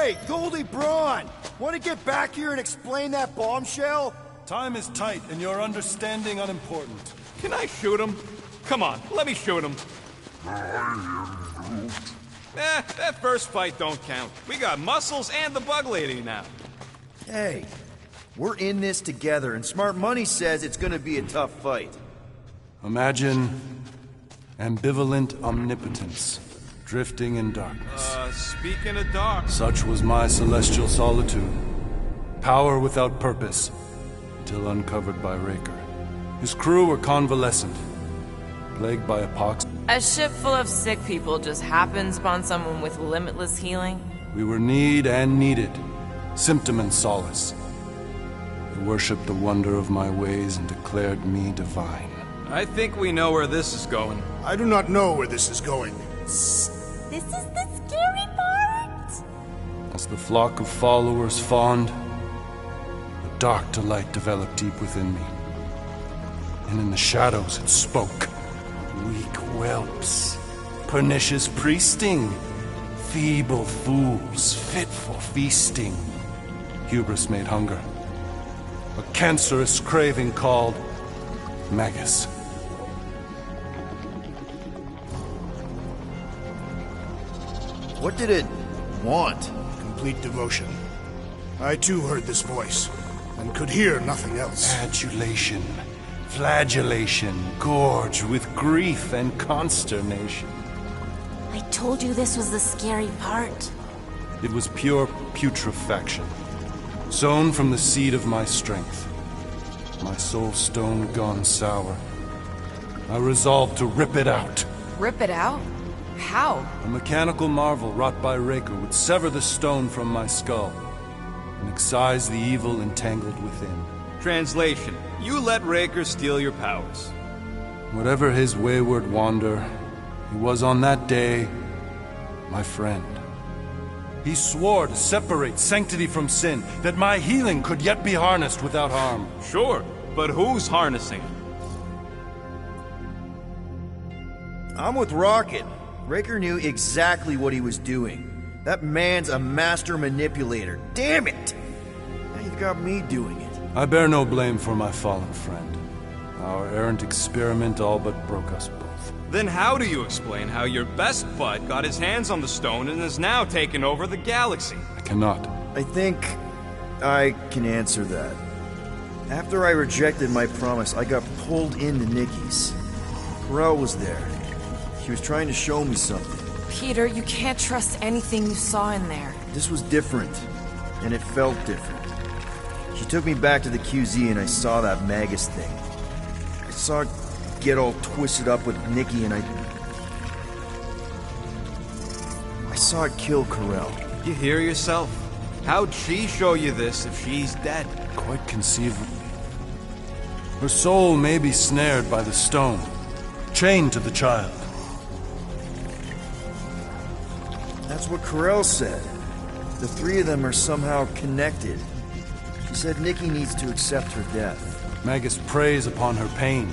Hey, Goldie Braun! Want to get back here and explain that bombshell? Time is tight, and your understanding unimportant. Can I shoot him? Come on, let me shoot him. That first fight don't count. We got Muscles and the Bug Lady now. Hey, we're in this together, and Smart Money says it's gonna be a tough fight. Imagine ambivalent omnipotence, drifting in darkness. Speaking of dark... Such was my celestial solitude. Power without purpose, till uncovered by Raker. His crew were convalescent, plagued by a pox. A ship full of sick people just happens upon someone with limitless healing? We were need and needed, symptom and solace. They worshipped the wonder of my ways and declared me divine. I think we know where this is going. I do not know where this is going. This is the scary part! As the flock of followers fawned, a dark delight developed deep within me. And in the shadows it spoke. Weak whelps, pernicious priesting, feeble fools fit for feasting. Hubris made hunger. A cancerous craving called Magus. What did it want? Complete devotion. I too heard this voice, and could hear nothing else. Adulation, flagellation, gorged with grief and consternation. I told you this was the scary part. It was pure putrefaction, sown from the seed of my strength. My soul stone gone sour. I resolved to rip it out. Rip it out? How? A mechanical marvel wrought by Raker would sever the stone from my skull and excise the evil entangled within. Translation: you let Raker steal your powers. Whatever his wayward wander, he was on that day my friend. He swore to separate sanctity from sin, that my healing could yet be harnessed without harm. Sure, but who's harnessing it? I'm with Rocket. Raker knew exactly what he was doing. That man's a master manipulator. Damn it! Now you've got me doing it. I bear no blame for my fallen friend. Our errant experiment all but broke us both. Then how do you explain how your best bud got his hands on the stone and is now taking over the galaxy? I cannot. I think I can answer that. After I rejected my promise, I got pulled into Nikki's. Corell was there. She was trying to show me something. Peter, you can't trust anything you saw in there. This was different, and it felt different. She took me back to the QZ and I saw that Magus thing. I saw it get all twisted up with Nikki and I saw it kill Corell. You hear yourself? How'd she show you this if she's dead? Quite conceivable. Her soul may be snared by the stone, chained to the child. That's what Corell said. The three of them are somehow connected. She said Nikki needs to accept her death. Magus preys upon her pain,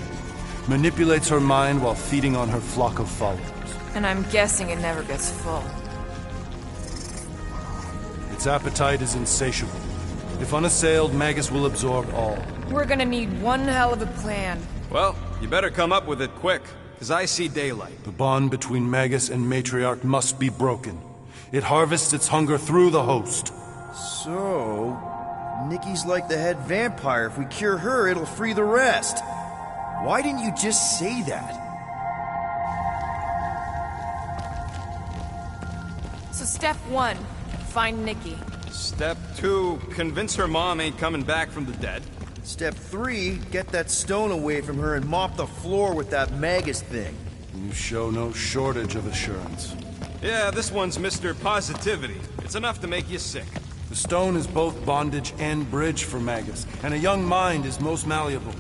manipulates her mind while feeding on her flock of followers. And I'm guessing it never gets full. Its appetite is insatiable. If unassailed, Magus will absorb all. We're gonna need one hell of a plan. Well, you better come up with it quick, because I see daylight. The bond between Magus and Matriarch must be broken. It harvests its hunger through the host. So, Nikki's like the head vampire. If we cure her, it'll free the rest. Why didn't you just say that? So step 1, find Nikki. Step 2, convince her mom ain't coming back from the dead. Step 3, get that stone away from her and mop the floor with that Magus thing. You show no shortage of assurance. Yeah, this one's Mr. Positivity. It's enough to make you sick. The stone is both bondage and bridge for Magus, and a young mind is most malleable.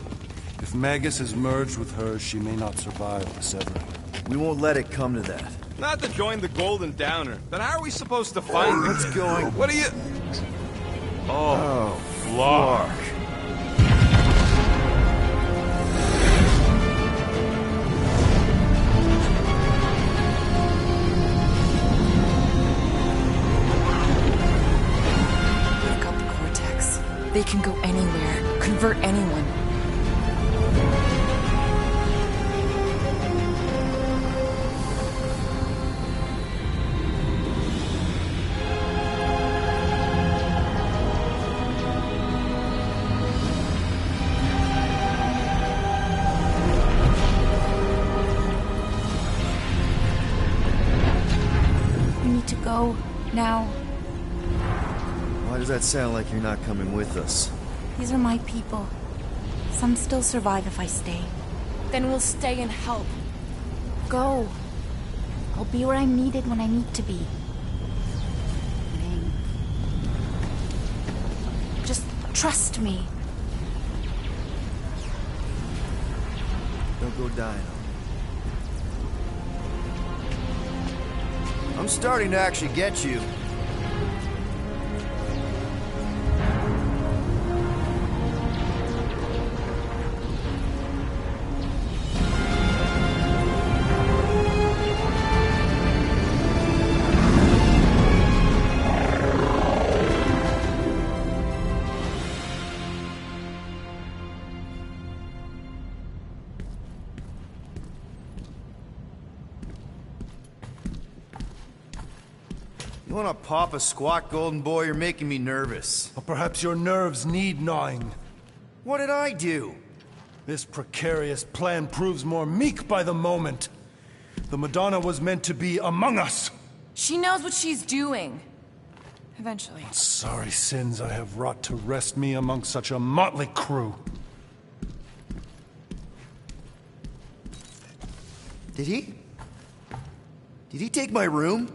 If Magus is merged with hers, she may not survive the severing. We won't let it come to that. Not to join the Golden Downer, but how are we supposed to find What's going? What are you... Oh, Flark. can go anywhere, convert anyone. We need to go now. Why does that sound like you're not coming with us? These are my people. Some still survive if I stay. Then we'll stay and help. Go. I'll be where I'm needed when I need to be. Just trust me. Don't go dying on me. I'm starting to actually get you. You wanna pop a squat, golden boy? You're making me nervous. Or perhaps your nerves need gnawing. What did I do? This precarious plan proves more meek by the moment. The Madonna was meant to be among us. She knows what she's doing. Eventually. Sorry sins I have wrought to wrest me among such a motley crew. Did he? Did he take my room?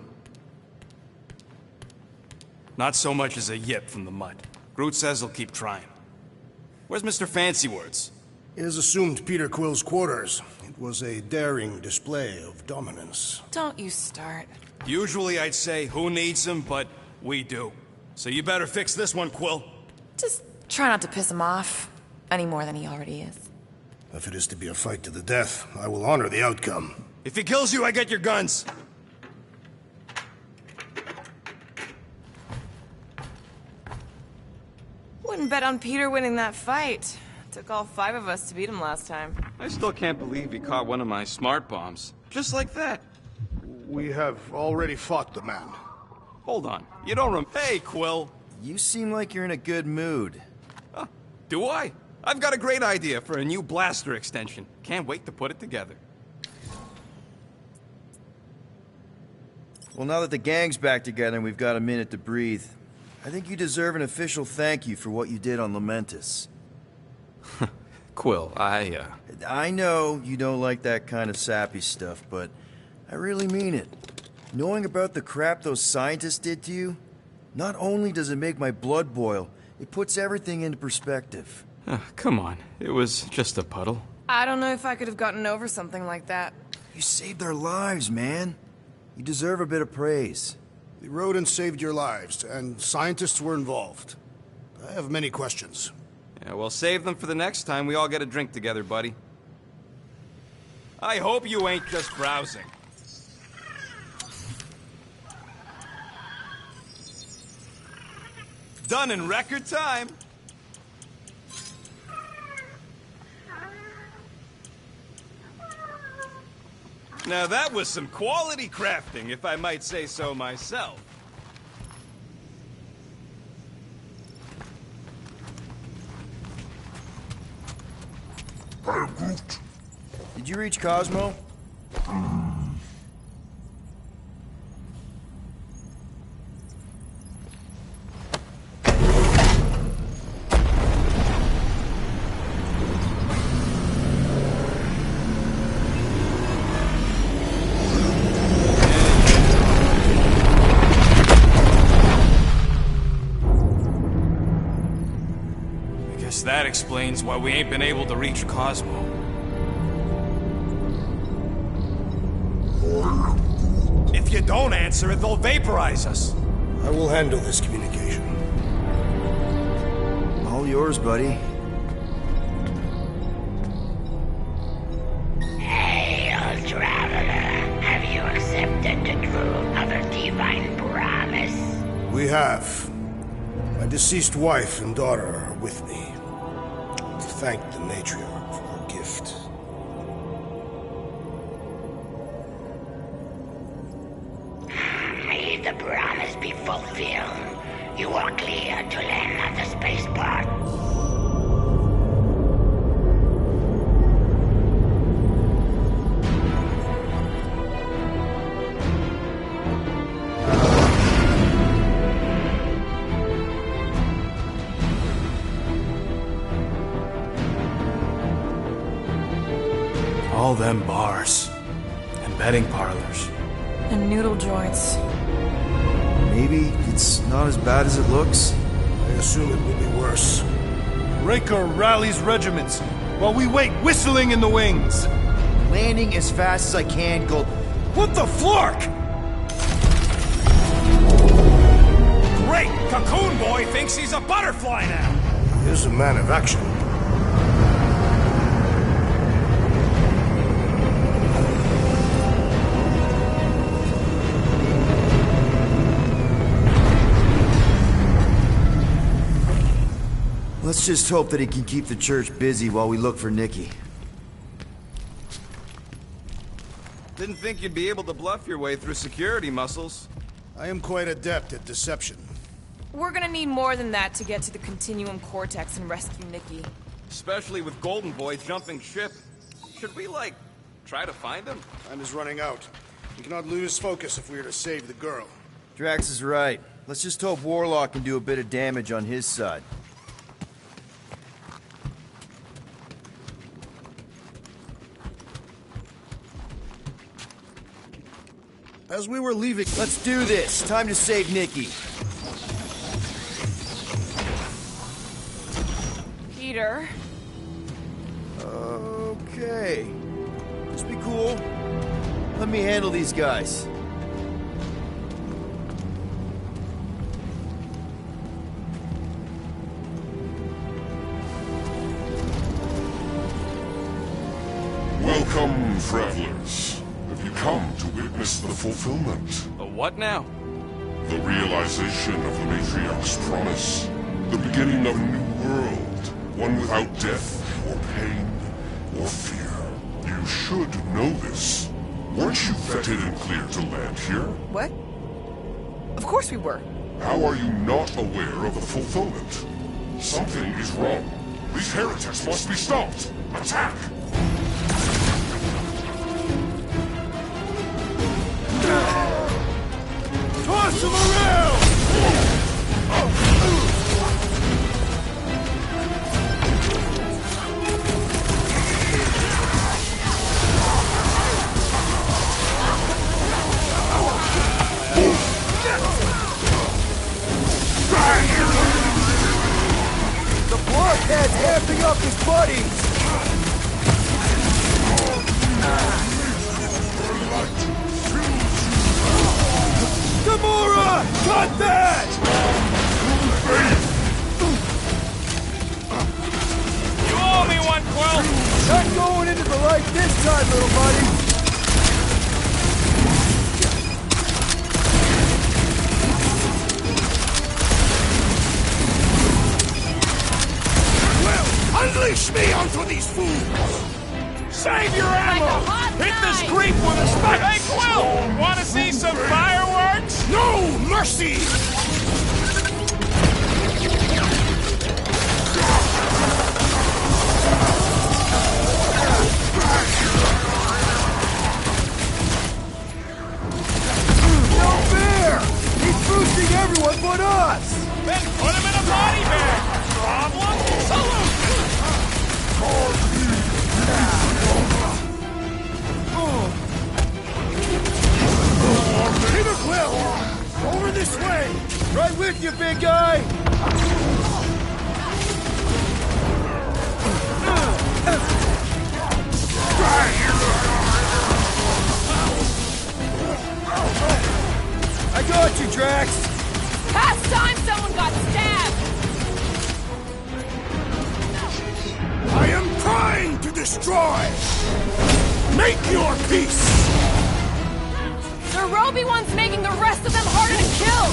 Not so much as a yip from the mud. Groot says he'll keep trying. Where's Mr. Fancy Words? It is assumed Peter Quill's quarters. It was a daring display of dominance. Don't you start. Usually I'd say, who needs him, but we do. So you better fix this one, Quill. Just try not to piss him off any more than he already is. If it is to be a fight to the death, I will honor the outcome. If he kills you, I get your guns. Wouldn't bet on Peter winning that fight. Took all 5 of us to beat him last time. I still can't believe he caught one of my smart bombs. Just like that. We have already fought the man. Hold on. You don't Hey, Quill. You seem like you're in a good mood. Do I? I've got a great idea for a new blaster extension. Can't wait to put it together. Well, now that the gang's back together and we've got a minute to breathe, I think you deserve an official thank you for what you did on Lamentus. Quill, I know you don't like that kind of sappy stuff, but I really mean it. Knowing about the crap those scientists did to you, not only does it make my blood boil, it puts everything into perspective. Come on. It was just a puddle. I don't know if I could have gotten over something like that. You saved their lives, man. You deserve a bit of praise. The rodents saved your lives, and scientists were involved. I have many questions. Yeah, we'll save them for the next time we all get a drink together, buddy. I hope you ain't just browsing. Done in record time. Now that was some quality crafting, if I might say so myself. Did you reach Cosmo? That explains why we ain't been able to reach Cosmo. If you don't answer it, they'll vaporize us. I will handle this communication. All yours, buddy. Hail, traveler. Have you accepted the truth of a divine promise? We have. My deceased wife and daughter are with me. To thank the matriarch for her gift. May the promise be fulfilled. You are clear to land at the spaceport. All them bars. And betting parlors. And noodle joints. Maybe it's not as bad as it looks. I assume it will be worse. Raker rallies regiments while we wait whistling in the wings. Landing as fast as I can, Gold. What the flark? Great! Cocoon Boy thinks he's a butterfly now! He is a man of action. Let's just hope that he can keep the church busy while we look for Nikki. Didn't think you'd be able to bluff your way through security muscles. I am quite adept at deception. We're gonna need more than that to get to the Continuum Cortex and rescue Nikki. Especially with Golden Boy jumping ship. Should we, like, try to find him? Time is running out. We cannot lose focus if we are to save the girl. Drax is right. Let's just hope Warlock can do a bit of damage on his side. As we were leaving... Let's do this. Time to save Nikki. Peter. Okay. Just be cool. Let me handle these guys. Welcome, travelers. Have you come to witness the fulfillment? A what now? The realization of the Matriarch's promise. The beginning of a new world. One without death, or pain, or fear. You should know this. Weren't you vetted and cleared to land here? What? Of course we were. How are you not aware of the fulfillment? Something is wrong. These heretics must be stopped. Attack! Toss him around! The blockhead's amping up his buddies! Gamora! Cut that! You owe me one, Quill! Not going into the light this time, little buddy! Unleash me onto these fools! Save your ammo! Hit this creep with a spike! Hey, Quill! Wanna see some fireworks? No mercy! No fair! He's boosting everyone but us! Then put him in a body bag! Problem? Solution! Peter Quill! Over this way! Right with you, big guy! I got you, Drax! Past time someone got stabbed! I am trying to destroy! Make your peace! The Roby one's making the rest of them harder to kill!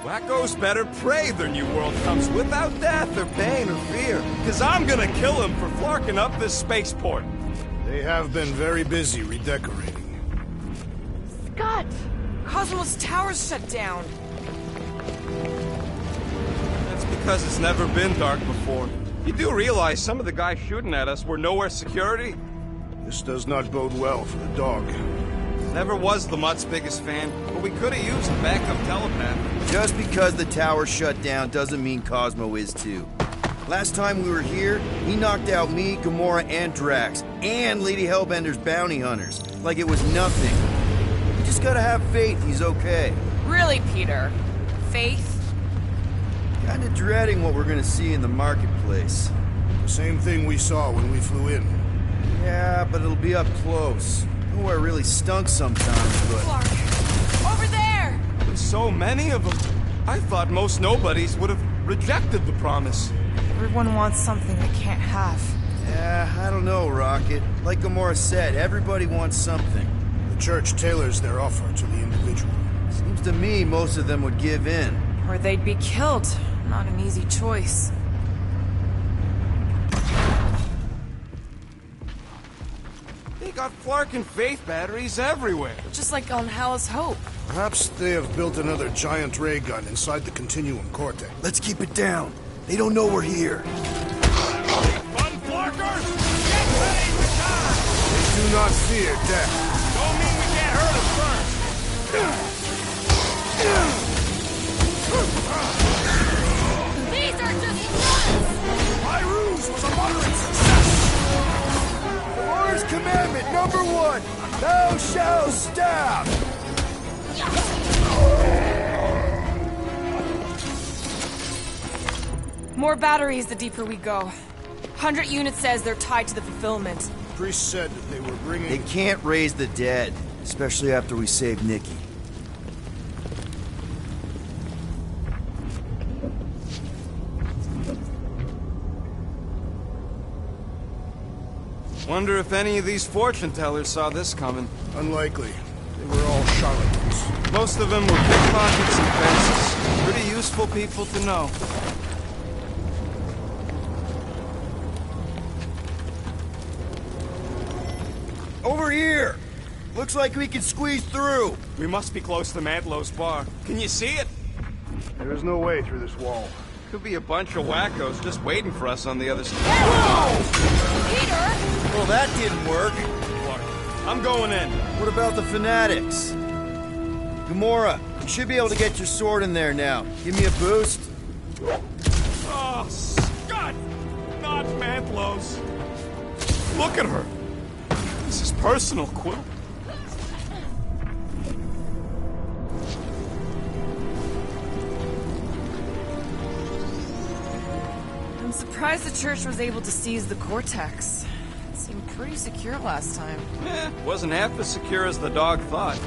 Wackos better pray their new world comes without death or pain or fear. Cause I'm gonna kill him for flarking up this spaceport. They have been very busy redecorating. Scott! Cosmo's tower's shut down. That's because it's never been dark before. You do realize some of the guys shooting at us were nowhere security? This does not bode well for the dog. Never was the Mutt's biggest fan, but we could have used a backup telepath. Just because the tower shut down doesn't mean Cosmo is too. Last time we were here, he knocked out me, Gamora, and Drax, and Lady Hellbender's bounty hunters, like it was nothing. You just gotta have faith he's okay. Really, Peter? Faith? Kinda dreading what we're gonna see in the marketplace. The same thing we saw when we flew in. Yeah, but it'll be up close. Nowhere really stunk sometimes, but... Clark! Over there! With so many of them, I thought most nobodies would have rejected the promise. Everyone wants something they can't have. Yeah, I don't know, Rocket. Like Gamora said, everybody wants something. The church tailors their offer to the individual. Seems to me most of them would give in. Or they'd be killed. Not an easy choice. They got Flark and Faith batteries everywhere. Just like on Hallis Hope. Perhaps they have built another giant ray gun inside the Continuum Cortex. Let's keep it down. They don't know we're here. Fun Flarkers! Get ready to die! They do not fear death. Don't mean we get hurt at first. These are just nuts! My ruse was a moderate success! Gamora's commandment #1, thou shalt stab! More batteries the deeper we go. 100 units says they're tied to the fulfillment. Priest said that they were bringing... They can't raise the dead, especially after we save Nikki. Wonder if any of these fortune tellers saw this coming. Unlikely. They were all charlatans. Most of them were pickpockets and fences. Pretty useful people to know. Over here! Looks like we can squeeze through. We must be close to Mantlow's bar. Can you see it? There is no way through this wall. Could be a bunch of wackos just waiting for us on the other side. Peter! Well, that didn't work. Clark, I'm going in. What about the fanatics? Gamora, you should be able to get your sword in there now. Give me a boost. Oh, Scott! Not Mantlow's. Look at her. This is personal, Quill. I'm surprised the church was able to seize the Cortex. It seemed pretty secure last time. Wasn't half as secure as the dog thought.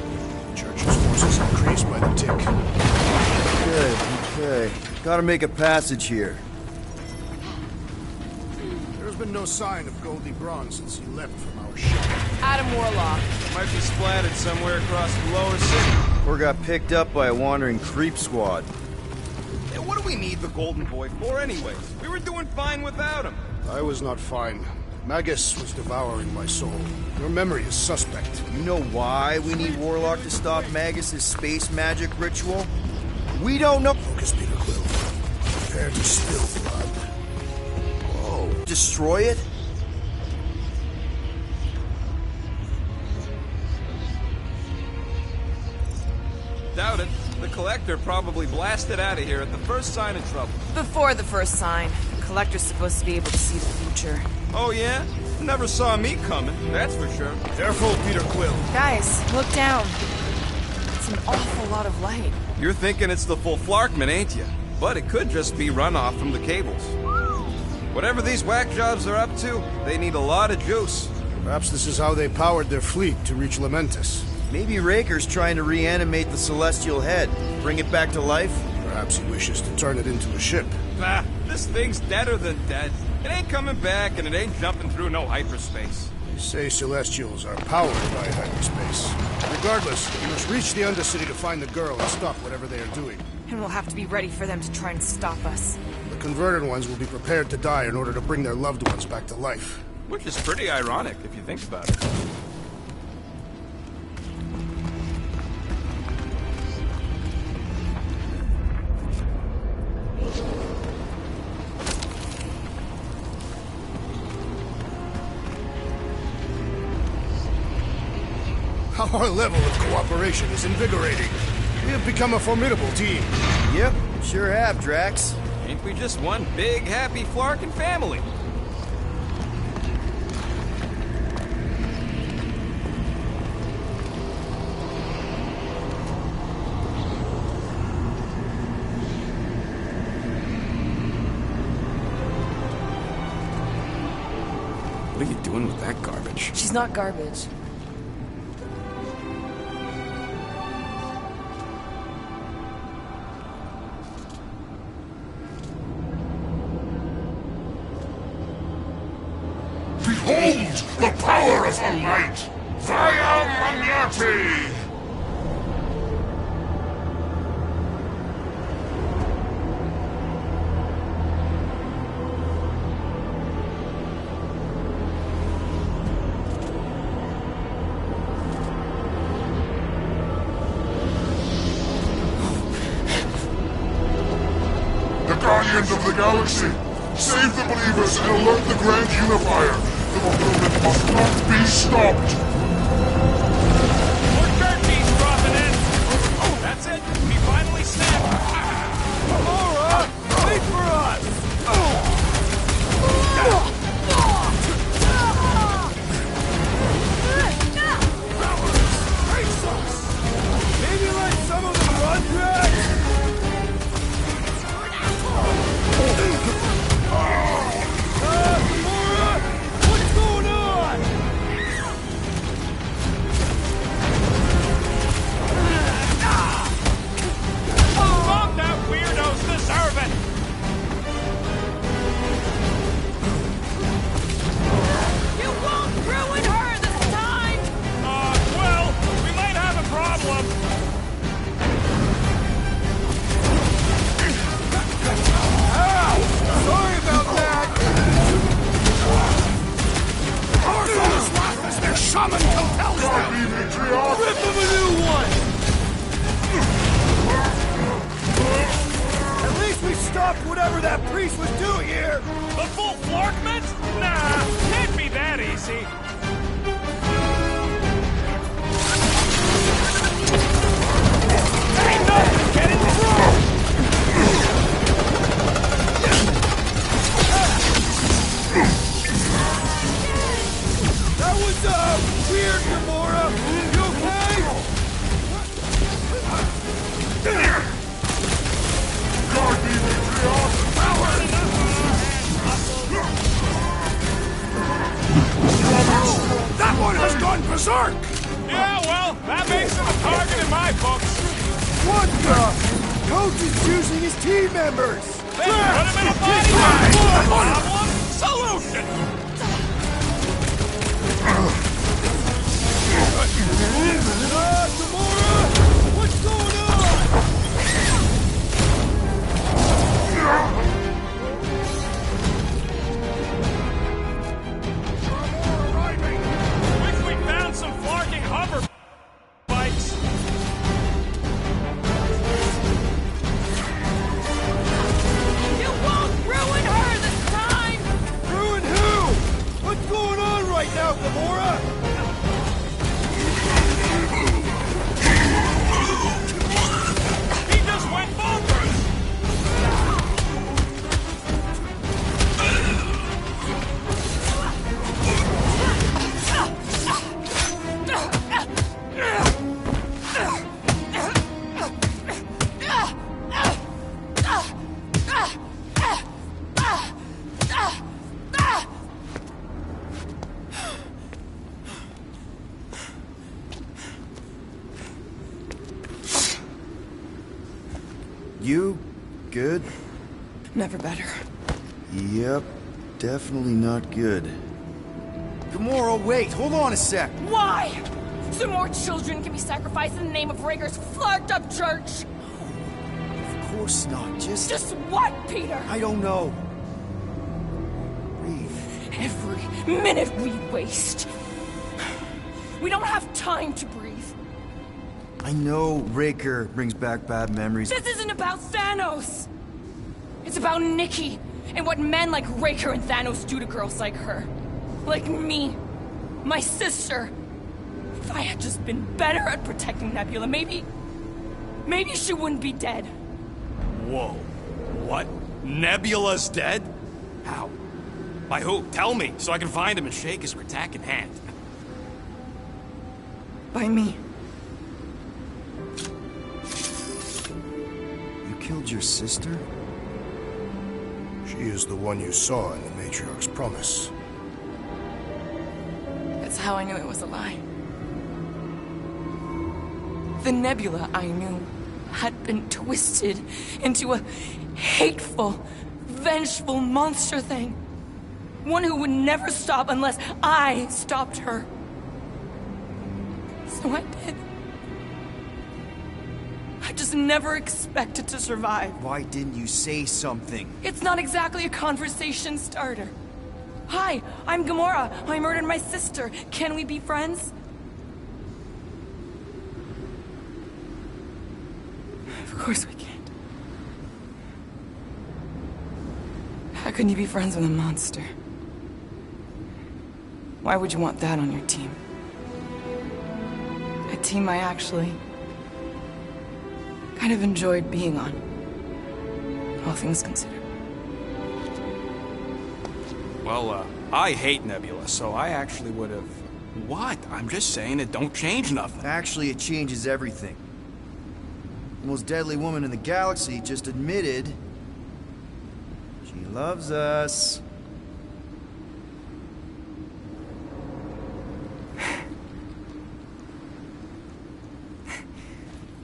The church's forces increased by the tick. Okay. Gotta make a passage here. There has been no sign of Goldie Braun since he left from our ship. Adam Warlock. Might be splattered somewhere across the lower city. Or got picked up by a wandering creep squad. Hey, what do we need the Golden Boy for anyways? We were doing fine without him. I was not fine. Magus was devouring my soul. Your memory is suspect. You know why we need Warlock to stop Magus's space magic ritual? We don't know. Focus, Peter Quill. Prepare to spill blood. Whoa. Destroy it? Doubt it. The Collector probably blasted out of here at the first sign of trouble. Before the first sign. The Collector's supposed to be able to see the future. Oh yeah? Never saw me coming, that's for sure. Careful, Peter Quill. Guys, look down. It's an awful lot of light. You're thinking it's the full Flarkman, ain't you? But it could just be runoff from the cables. Whatever these whack jobs are up to, they need a lot of juice. Perhaps this is how they powered their fleet to reach Lamentus. Maybe Raker's trying to reanimate the Celestial Head. Bring it back to life? Perhaps he wishes to turn it into a ship. Bah, this thing's deader than dead. It ain't coming back, and it ain't jumping through no hyperspace. They say Celestials are powered by hyperspace. Regardless, we must reach the Undercity to find the girl and stop whatever they are doing. And we'll have to be ready for them to try and stop us. The converted ones will be prepared to die in order to bring their loved ones back to life. Which is pretty ironic, if you think about it. Our level of cooperation is invigorating. We have become a formidable team. Yep, sure have, Drax. Ain't we just one big, happy Flarkin family? What are you doing with that garbage? She's not garbage. Behold the power of her light! Via Magnati! The Guardians of the Galaxy! Save the believers and alert the Grand Unifier! The fulfillment must not be stopped! More dirt bees dropping in! Oh, that's it! We finally snapped! Laura! Wait for us! Maybe let some of them run, Drax? Laura! What's going on? Fuck that weirdos deserve it! You won't ruin her this time! Well, we might have a problem. Ow! Sorry about that! Their shaman compels them! Rip him a new one! At least we stopped whatever that priest was doing here! The full Flarkment? Nah, can't be that easy. Ain't nothing getting through! That was, weird, Gamora! You okay? God be Matriarch! That one has gone berserk! Yeah, well, that makes him a target in my books. What the? Coach is choosing his team members! Then put him in a body bag! Problem? Solution! Gamora! What's going on? Wish we found some flarking hover bikes. You won't ruin her this time! Ruin who? What's going on right now, Gamora? He just went bonkers! You good? Never better. Yep, definitely not good. Gamora, wait, hold on a sec. Why? So more children can be sacrificed in the name of Raker's flarked up church? Of course not, Just what, Peter? I don't know. Breathe. Every minute we waste. We don't have time to breathe. I know Raker brings back bad memories. This isn't about Thanos! It's about Nikki, and what men like Raker and Thanos do to girls like her. Like me. My sister. If I had just been better at protecting Nebula, maybe she wouldn't be dead. Whoa. What? Nebula's dead? How? By who? Tell me, so I can find him and shake his Ratak in hand. By me. You killed your sister? She is the one you saw in the Matriarch's promise. That's how I knew it was a lie. The Nebula I knew had been twisted into a hateful, vengeful monster thing. One who would never stop unless I stopped her. So I did. I just never expected to survive. Why didn't you say something? It's not exactly a conversation starter. Hi, I'm Gamora. I murdered my sister. Can we be friends? Of course we can't. How can you be friends with a monster? Why would you want that on your team? A team I actually kind of enjoyed being on, all things considered. Well, I hate Nebula, so I actually would have... What? I'm just saying it don't change nothing. Actually, it changes everything. The most deadly woman in the galaxy just admitted she loves us.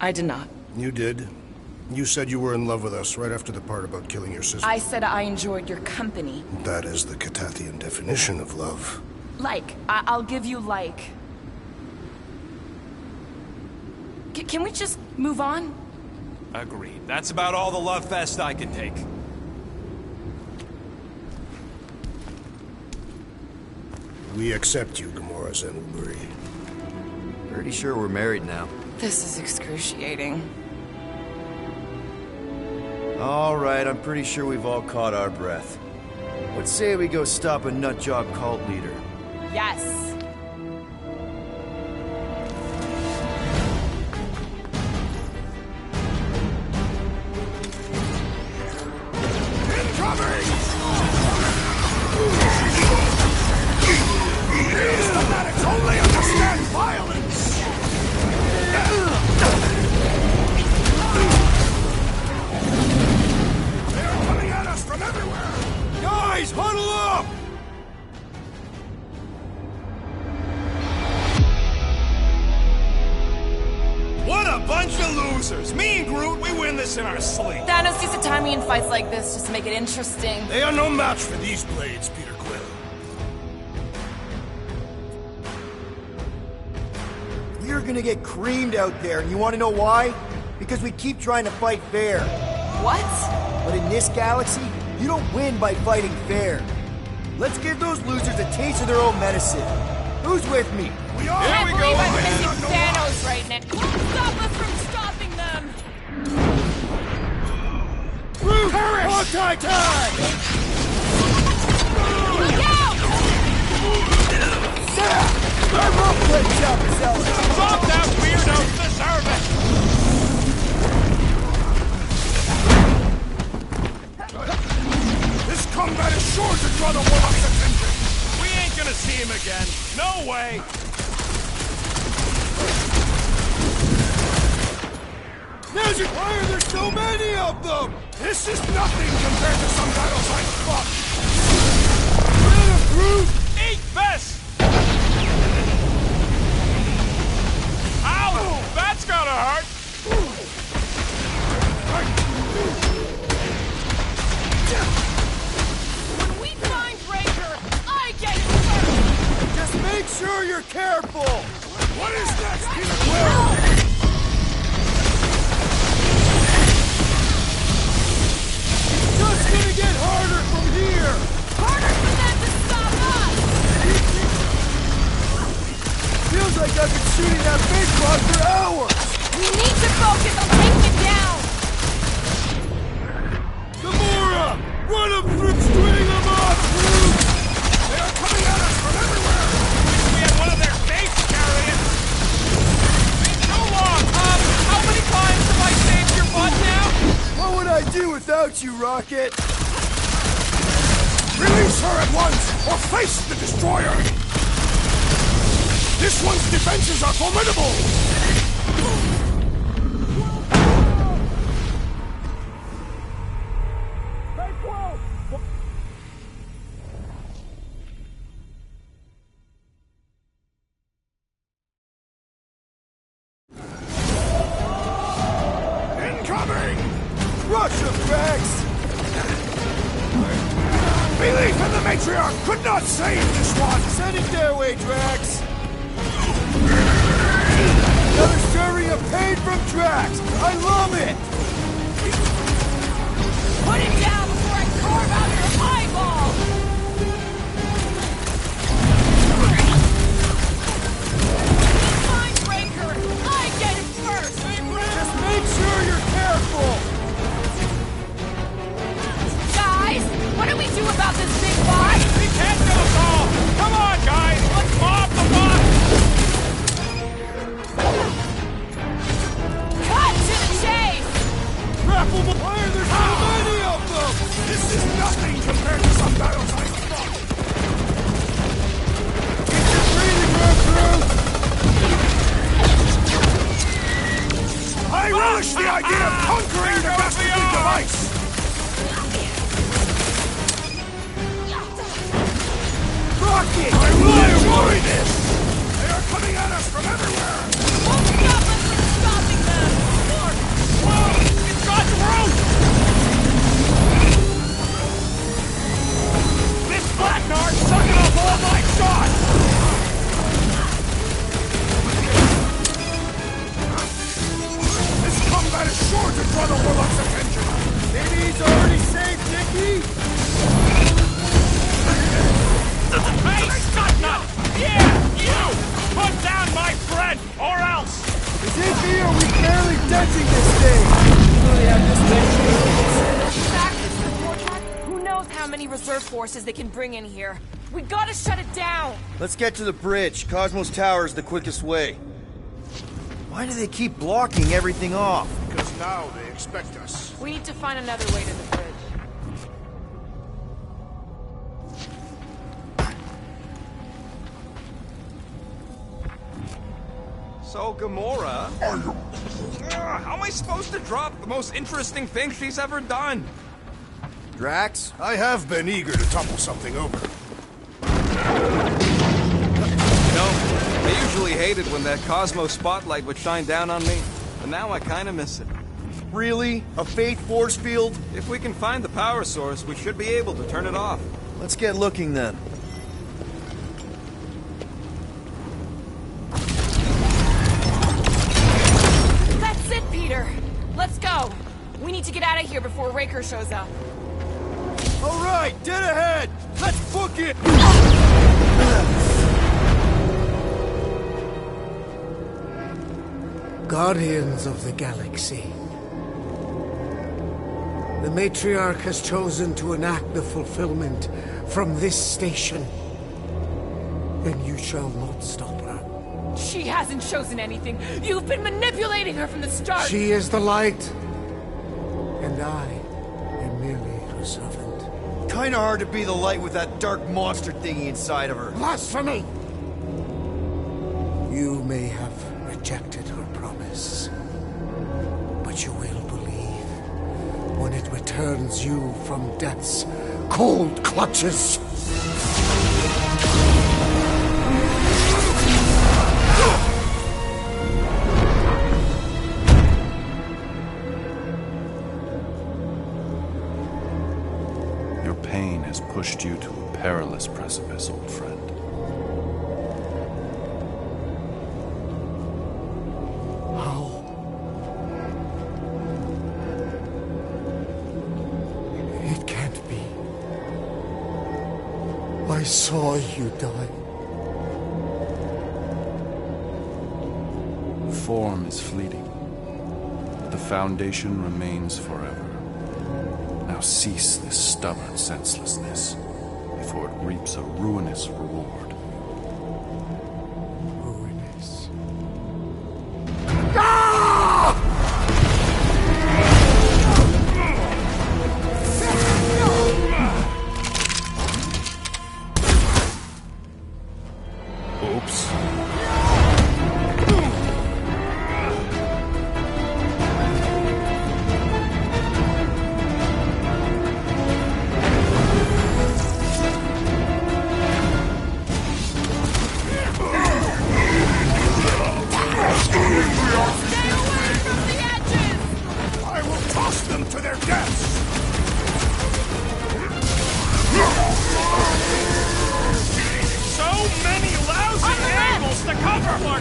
I did not. You did. You said you were in love with us right after the part about killing your sister. I said I enjoyed your company. That is the Catathian definition of love. Like. I'll give you like. Can we just move on? Agreed. That's about all the love fest I can take. We accept you, Gamora Zenuburi. Pretty sure we're married now. This is excruciating. All right, I'm pretty sure we've all caught our breath. What say we go stop a nutjob cult leader? Yes. These fanatics only understand violence! They are coming at us from everywhere! Guys, huddle up! What a bunch of losers! Me and Groot, we win this in our sleep! Thanos used to time me in fights like this just to make it interesting. They are no match for these blades, Peter Quill. We're gonna get creamed out there, and you wanna know why? Because we keep trying to fight fair. What? But in this galaxy, you don't win by fighting fair. Let's give those losers a taste of their own medicine. Who's with me? We are! I can't Here we believe go! I'm missing Thanos right now. Stop us from stopping them! Perish! Anti-time! Look out! Our rope plate job is out. Stop that weirdo! Deserve it! This combat is sure to draw the Warlock's attention! We ain't gonna see him again! No way! Magic! Why are there so many of them? This is nothing compared to some battles I've fought! Eat this! Ow! That's gotta hurt! When we find Raker, I get it first! do without you, Rocket? Release her at once, or face the destroyer! This one's defenses are formidable! Incoming! Rush him, Drax! Belief in the matriarch could not save this one! Send it their way, Drax! Another serving of pain from Drax! I love it! Put it down before I carve out your eyeball! Fine, Breaker! I get it first! Just make sure you're careful! Guys, what do we do about this big boss? We can't do it all! Come on, guys! Let's mob the boss! Cut to the chase! Grapple the fire! There's so many of them! This is nothing compared to some battles I've fought! Get your breathing room through! I relish the idea of conquering the dastardly device! Rocket! I will enjoy this! They are coming at us from everywhere! Won't stop us from stopping them! Whoa! It's God's road! This blackguard's sucking up all my shots! This combat is sure to draw the Warlock's attention! Maybe he's already saved, Nicky? Hey, Scotnut! Yeah, you! Put down my friend, or else! Is it me or are we barely denting this thing? Access to the vortex? Who knows how many reserve forces they can bring in here? We gotta shut it down! Let's get to the bridge. Cosmo's tower is the quickest way. Why do they keep blocking everything off? Because now they expect us. We need to find another way to the bridge. So, Gamora... how am I supposed to drop the most interesting thing she's ever done? Drax? I have been eager to topple something over. You know, I usually hated when that Cosmo spotlight would shine down on me, but now I kinda miss it. Really? A fate force field? If we can find the power source, we should be able to turn it off. Let's get looking then. That's it, Peter! Let's go! We need to get out of here before Raker shows up. All right, dead ahead! Let's book it! Guardians of the Galaxy. The Matriarch has chosen to enact the fulfillment from this station. And you shall not stop her. She hasn't chosen anything. You've been manipulating her from the start. She is the light. And I am merely her servant. Kinda hard to be the light with that dark monster thingy inside of her. Blasphemy! You may have rejected her promise, but you will believe when it returns you from death's cold clutches. Your pain has pushed you to a perilous precipice, old friend. How? It can't be. I saw you die. Form is fleeting, but the foundation remains forever. Now cease this stubborn senselessness, before it reaps a ruinous reward. Ruinous.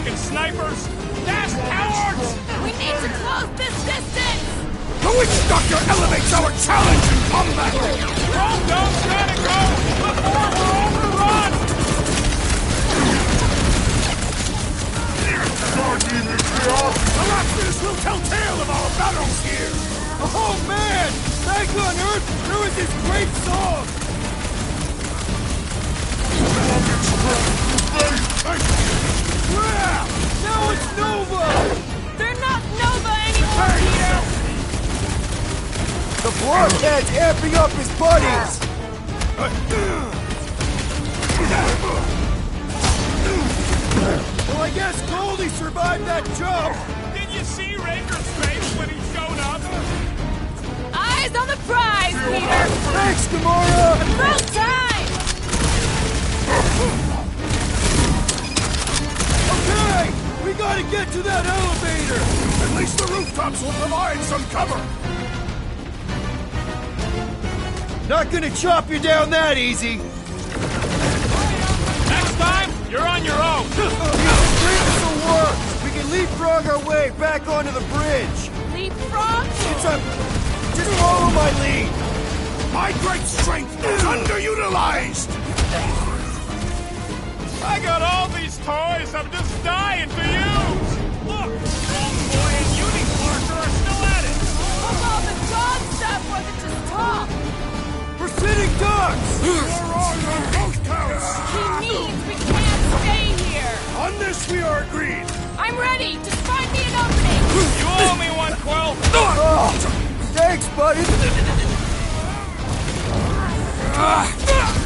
fucking snipers! Dash cowards! We need to close this distance! The witch doctor elevates our challenge in combat! Don't gotta go before we're overrun! The Raptors will tell tale of our battles here! Oh man! Back on Earth, there was this great song! Crap! Now it's Nova! They're not Nova anymore, Peter! The blockhead's amping up his buddies! Well, I guess Goldie survived that jump! Did you see Raker's face when he showed up? Eyes on the prize, Peter! Thanks, Gamora! About time! Okay! We gotta get to that elevator! At least the rooftops will provide some cover! Not gonna chop you down that easy! Next time, you're on your own! This will work! We can leapfrog our way back onto the bridge! Leapfrog? It's a... Just follow my lead! My great strength is underutilized! I got all these toys I'm just dying to use! Look! Boy and Uni Parker are still at it! Although the dog stuff wasn't just talk! We're sitting ducks! We're on your both counts! He means we can't stay here! On this we are agreed! I'm ready! Just find me an opening! You owe me one, Quill! Oh, thanks, buddy!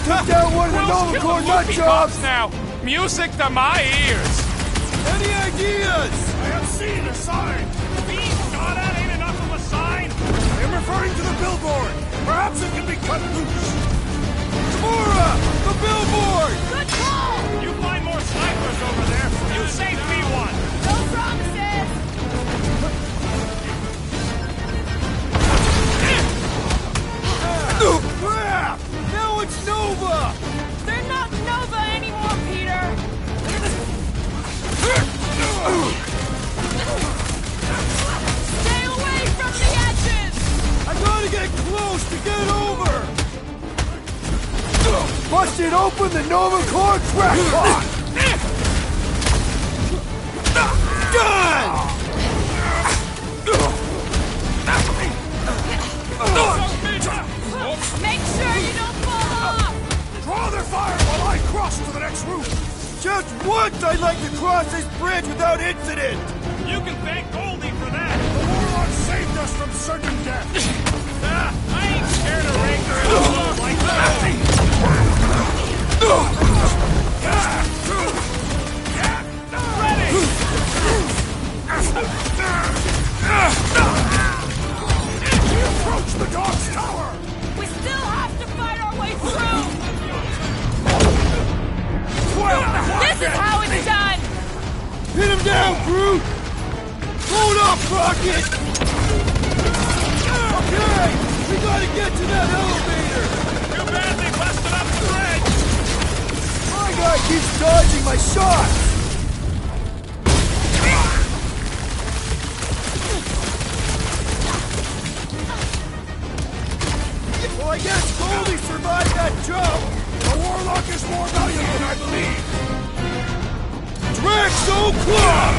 Took down one of the Nova Corps nut jobs! Now! Music to my ears! Any ideas? I have seen a sign! Being shot at ain't enough of a sign! I am referring to the billboard! Perhaps it can be cut loose! Gamora! The billboard! Good call! You find more snipers over there! You save me one! No promises! Crap! Now it's Nova! They're not Nova anymore, Peter! Stay away from the edges! I gotta get close to get over! Busted open the Nova Corps crackpot! Done! Make sure you don't fall off! Draw their fire while I cross to the next roof! Just once I'd like to cross this bridge without incident! You can thank Goldie for that! The Warlock saved us from certain death! I ain't scared of Raker at all like We approach the dog's tower! We still have to fight our way through! This is how it's done! Hit him down, Groot! Hold up, Rocket! Okay! We gotta get to that elevator! Too bad they busted up the bridge! My guy keeps dodging my shots! Well, I guess Goldie survived that jump! The Warlock is more valuable than I believe! Draxo Club!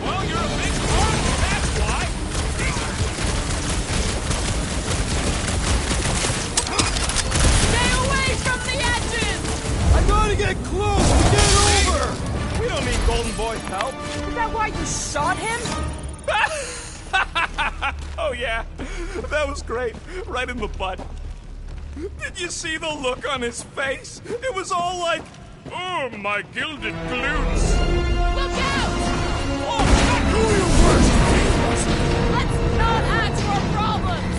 Well, you're a big target, that's why! Stay away from the edges! I gotta get close to get over! We don't need Golden Boy's help. Is that why you shot him? Oh yeah, that was great. Right in the butt. Did you see the look on his face? It was all like, oh, my gilded glutes. Look out! Oh, not who you worst! Let's not add to our problems!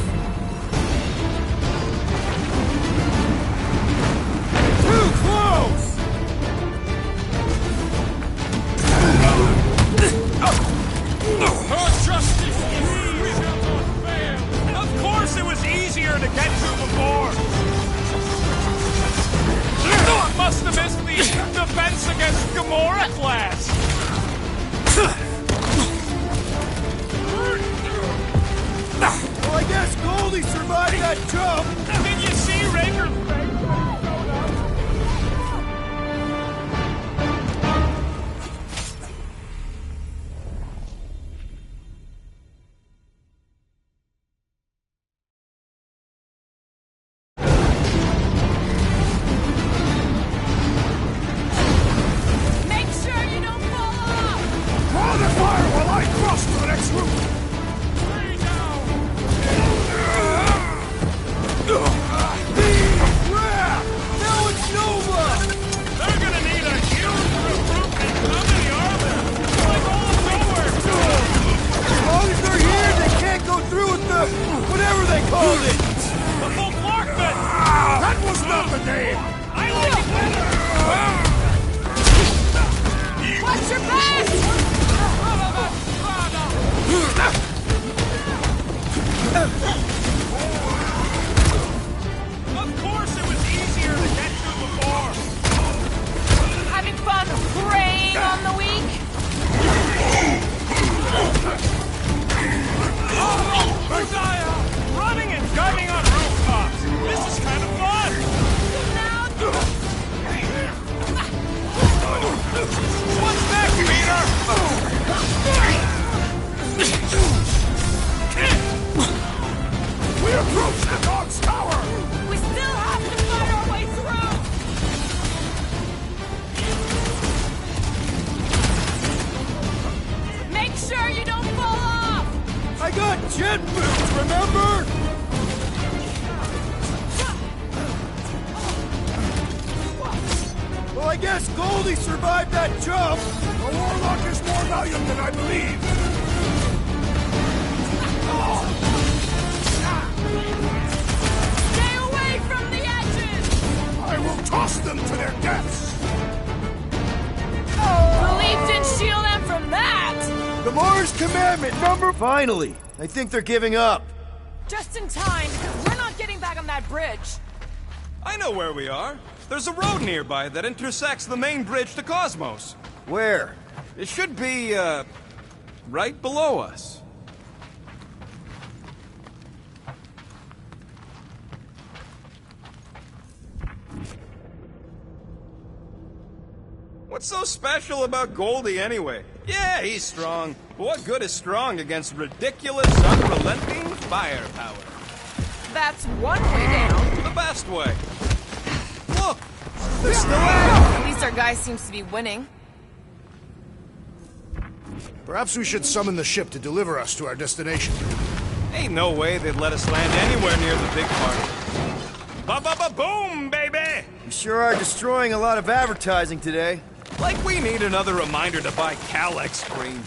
Too close! Oh, justice shall not fail. Of course it was easier to get to before. survive that jump! Did you see Raker's face? Make sure you don't fall off! Draw the fire while I cross to the next room! Now it's Nova! They're gonna need a huge recruitment. How many are there? Like all nowhere. As long as they're here, they can't go through with the... whatever they called it! The full Clarkman! That was not the name! I like it better! Watch your back! Of course it was easier to get to before! Having fun preying on the weak? Hosea! Running and gunning on rooftops! This is kind of fun! What's next, Peter? We approach the dog's tower! We still have to fight our way through! Make sure you don't fall off! I got jet boots, remember? Well, I guess Goldie survived that jump! The Warlock is more valiant than I believe! Stay away from the edges! I will toss them to their deaths! Belief didn't shield them from that! The Mars Commandment number... Finally! I think they're giving up. Just in time, because we're not getting back on that bridge. I know where we are. There's a road nearby that intersects the main bridge to Cosmos. Where? It should be, right below us. What's so special about Goldie anyway? Yeah, he's strong. But what good is strong against ridiculous, unrelenting firepower? That's one way down. The best way. Look! They're still at At least our guy seems to be winning. Perhaps we should summon the ship to deliver us to our destination. Ain't no way they'd let us land anywhere near the big party. Ba-ba-ba-boom, baby! We sure are destroying a lot of advertising today. Like we need another reminder to buy Calyx cream.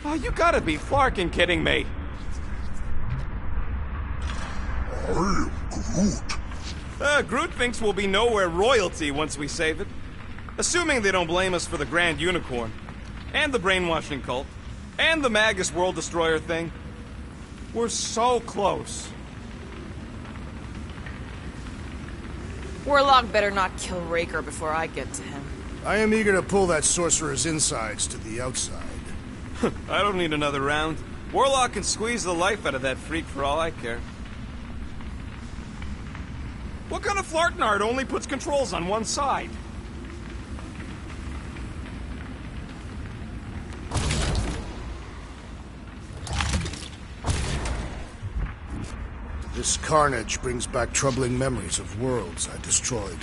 Oh, you gotta be flarking kidding me. I am Groot. Groot thinks we'll be nowhere royalty once we save it. Assuming they don't blame us for the Grand Unicorn, and the brainwashing cult, and the Magus World Destroyer thing. We're so close. Warlock better not kill Raker before I get to him. I am eager to pull that sorcerer's insides to the outside. I don't need another round. Warlock can squeeze the life out of that freak for all I care. What kind of Flartnard only puts controls on one side? This carnage brings back troubling memories of worlds I destroyed.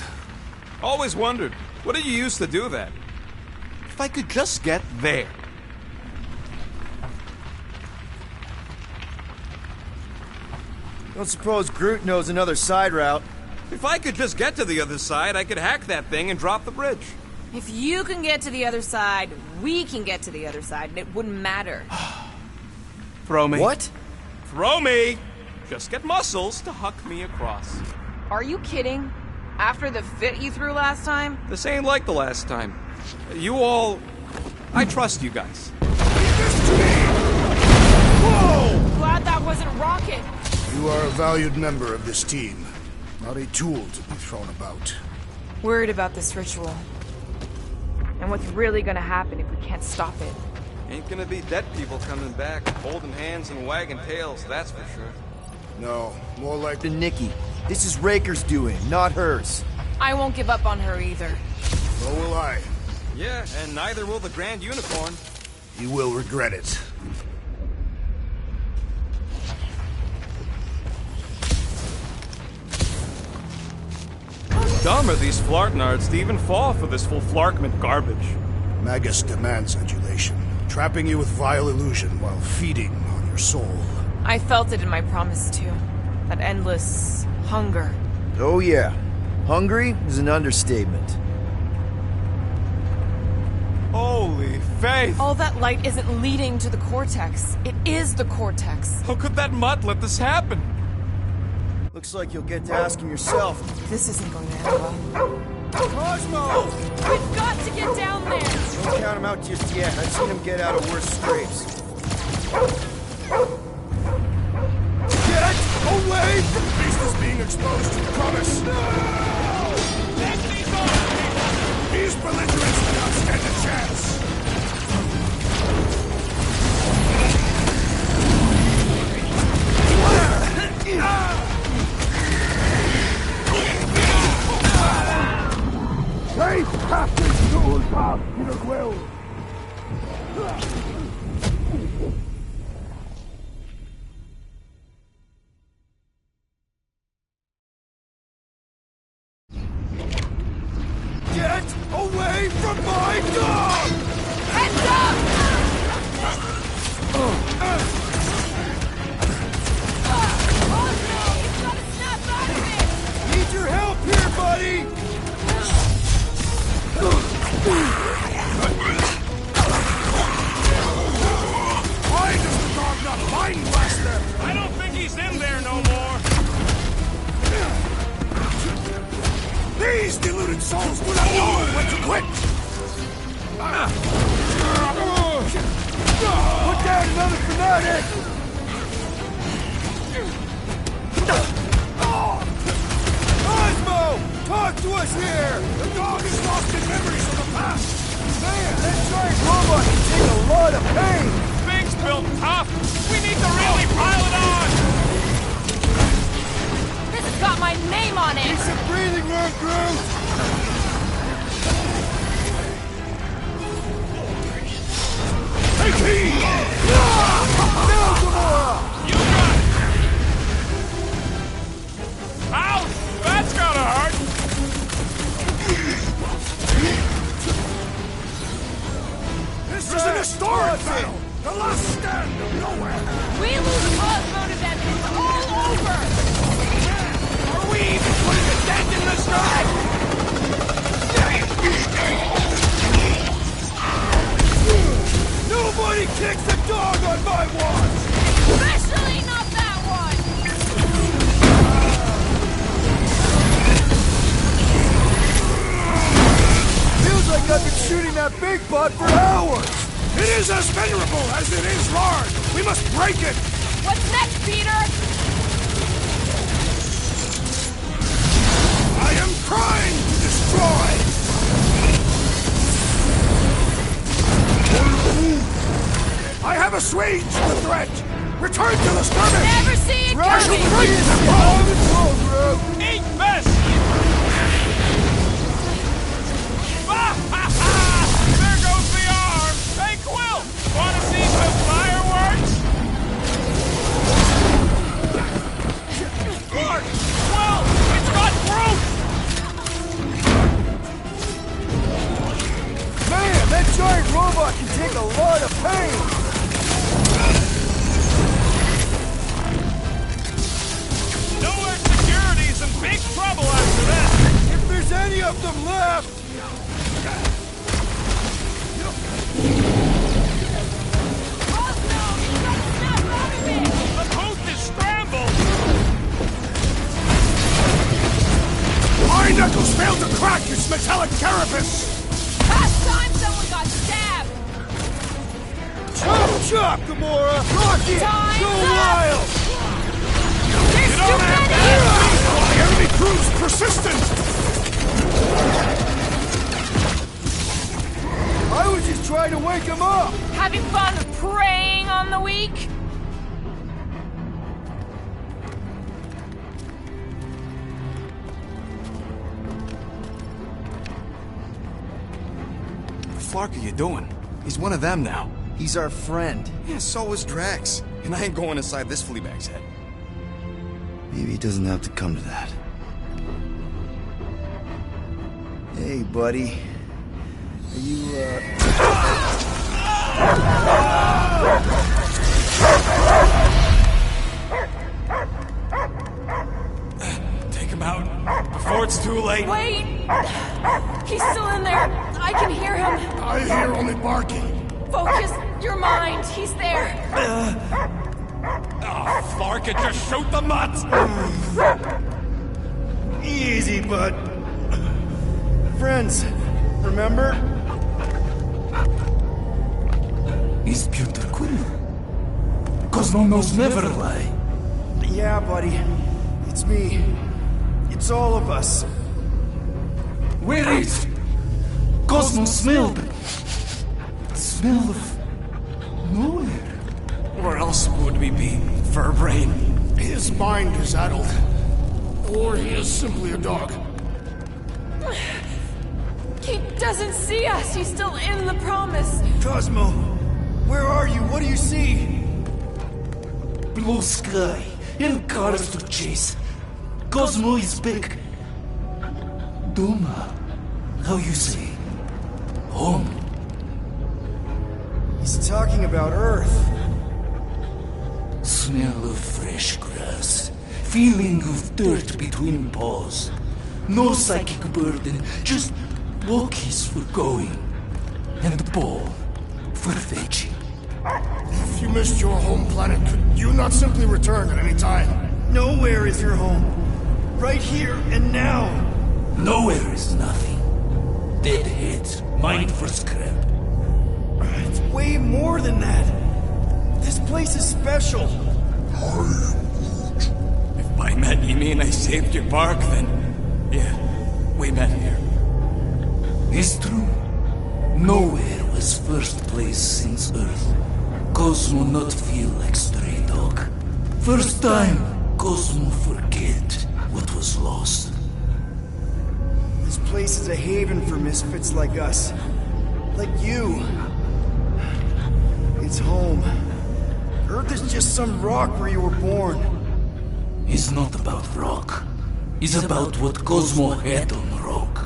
Always wondered, what did you use to do that? If I could just get there. Don't suppose Groot knows another side route. If I could just get to the other side, I could hack that thing and drop the bridge. If you can get to the other side, we can get to the other side, and it wouldn't matter. Throw me. What? Throw me! Just get muscles to huck me across. Are you kidding? After the fit you threw last time? This ain't like the last time. You all... I trust you guys. Whoa! Glad that wasn't Rocket. You are a valued member of this team, not a tool to be thrown about. Worried about this ritual. And what's really gonna happen if we can't stop it. Ain't gonna be dead people coming back, holding hands and wagging tails, that's for sure. No, more like... To Nikki. This is Raker's doing, not hers. I won't give up on her either. So will I. Yeah, and neither will the Grand Unicorn. You will regret it. Dumb are these flartnards to even fall for this full flarkment garbage. Magus demands adulation, trapping you with vile illusion while feeding on your soul. I felt it in my promise too. That endless hunger. Oh yeah. Hungry is an understatement. Holy faith! All that light isn't leading to the cortex. It is the cortex. How could that mutt let this happen? Looks like you'll get to ask him yourself. This isn't going to end well. Cosmo! We've got to get down there! Don't count him out just yet. I've seen him get out of worse scrapes. Get away! The beast is being exposed to the promise. No! These belligerents do not stand a chance. They have to soul path to the will. Get away from my dog! Heads up! Cosmo, you've got to snap out of it! Need your help here, buddy! Why does the dog not mind Lester? I don't think he's in there no more. These deluded souls do not know when to quit! Put down another fanatic! Cosmo! Talk to us here! The dog is lost in memories of the past! Man, that giant robot can take a lot of pain! Thing's built tough. We need to really pile it on. This has got my name on it! Some breathing room, Groot! Take heed! Now, Gamora! You got it. Ouch! That's gotta hurt. This is an historic battle! The last stand of nowhere! We lose Cosmo to them and it's all over! Are we even putting a dent in the sky? Nobody kicks a dog on my watch! Especially not that one! Feels like I've been shooting that big butt for hours! It is as venerable as it is large! We must break it! What's next, Peter? I am trying to destroy! I have assuaged the threat! Return to the skirmish! Never see it I shall coming! break the foe! Eat this! There goes the arm! Hey, Quill! Wanna see some fireworks? Look! Quill! It's got Groot! Man, that giant robot can take a lot of pain! Nowhere Security's in big trouble after this! If there's any of them left! Cosmo, you gotta snap out of it! The booth is scrambled! My knuckles failed to crack its metallic carapace! Last time someone got stabbed! Chop, chop, Gamora! Rocket! Time's Go up! wild! There's too many! The enemy proves persistent! the week? What the fuck are you doing? He's one of them now. He's our friend. Yeah, so is Drax. And I ain't going inside this fleabag's head. Maybe it doesn't have to come to that. Hey, buddy. Are you, Take him out before it's too late. Wait! He's still in there. I can hear him. I hear only barking. Focus your mind. He's there. Oh, fuck it, just shoot the nuts! Easy, bud. Friends, remember? Is Peter Quill? Cosmo knows never lie. Yeah, buddy. It's me. It's all of us. Where is Cosmo? Smelled smell of nowhere. Where else would we be, Furbrain? His mind is addled. Or he is simply a dog. He doesn't see us. He's still in the promise. Cosmo, where are you? What do you see? Blue sky and cars to chase. Cosmo is back. Doma, how you say? Home. He's talking about Earth. Smell of fresh grass. Feeling of dirt between paws. No psychic burden, just walkies for going. And the ball for fetching. If you missed your home planet, could you not simply return at any time? Nowhere is your home. Right here and now. Nowhere is nothing. Dead heads, mind for scrap. It's way more than that. This place is special. If by met you mean I saved your bark, then yeah, we met here. It's true. Nowhere was first place since Earth. Cosmo not feel like stray dog. First time, Cosmo forget what was lost. This place is a haven for misfits like us. Like you. It's home. Earth is just some rock where you were born. It's not about rock. It's about what Cosmo had on rock.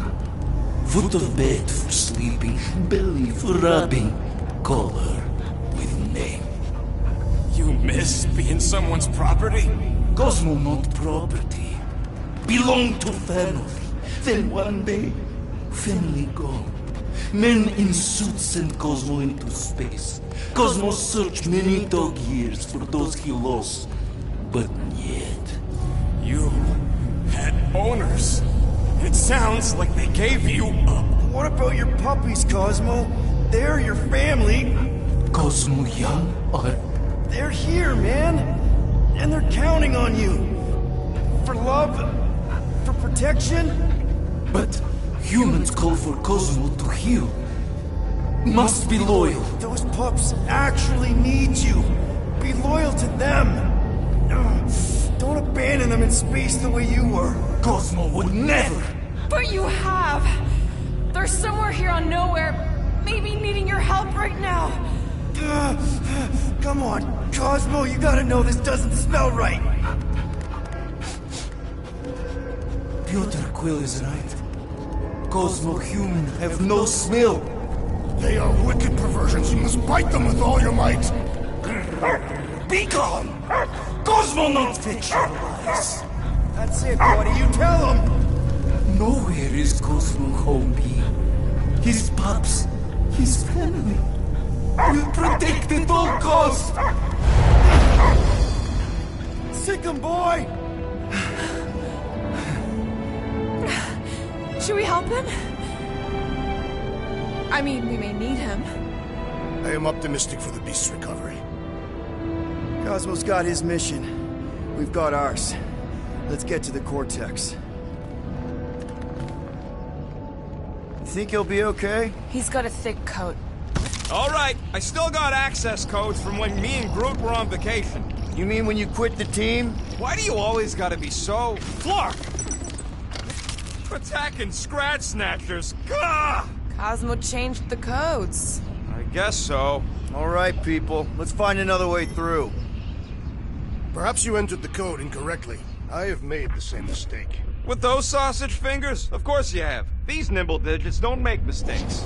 Foot of bed for sleeping, belly for rubbing. Call her with name. You miss being someone's property? Cosmo not property. Belong to family. Then one day, family gone. Men in suits send Cosmo into space. Cosmo searched many dog years for those he lost. But yet... You had owners. It sounds like they gave you up. What about your puppies, Cosmo? They're your family. Cosmo young or... They're here, man. And they're counting on you. For love. For protection. But humans call for Cosmo to heal. Must be loyal. Those pups actually need you. Be loyal to them. Don't abandon them in space the way you were. Cosmo would never. But you have. They're somewhere here on Nowhere, maybe needing your help right now. Come on, Cosmo, you gotta know this doesn't smell right. Peter Quill is right. Cosmo human have no smell. They are wicked perversions. You must bite them with all your might. Be gone! Cosmo not fit your lies. That's it, buddy. You tell him. Nowhere is Cosmo home be. His pups, his family, will protect at all cost. Sick him, boy. Should we help him? I mean, we may need him. I am optimistic for the beast's recovery. Cosmo's got his mission. We've got ours. Let's get to the Cortex. You think he'll be okay? He's got a thick coat. All right, I still got access codes from when me and Groot were on vacation. You mean when you quit the team? Why do you always gotta be so... Flark! Attacking Scratch Snatchers. Gah! Cosmo changed the codes. I guess so. All right, people. Let's find another way through. Perhaps you entered the code incorrectly. I have made the same mistake. With those sausage fingers? Of course you have. These nimble digits don't make mistakes.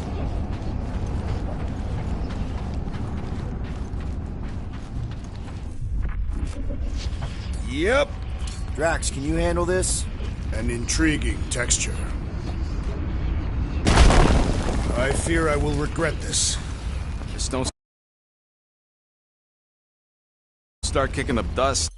Yep. Drax, can you handle this? An intriguing texture. I fear I will regret this. Just don't start kicking up dust.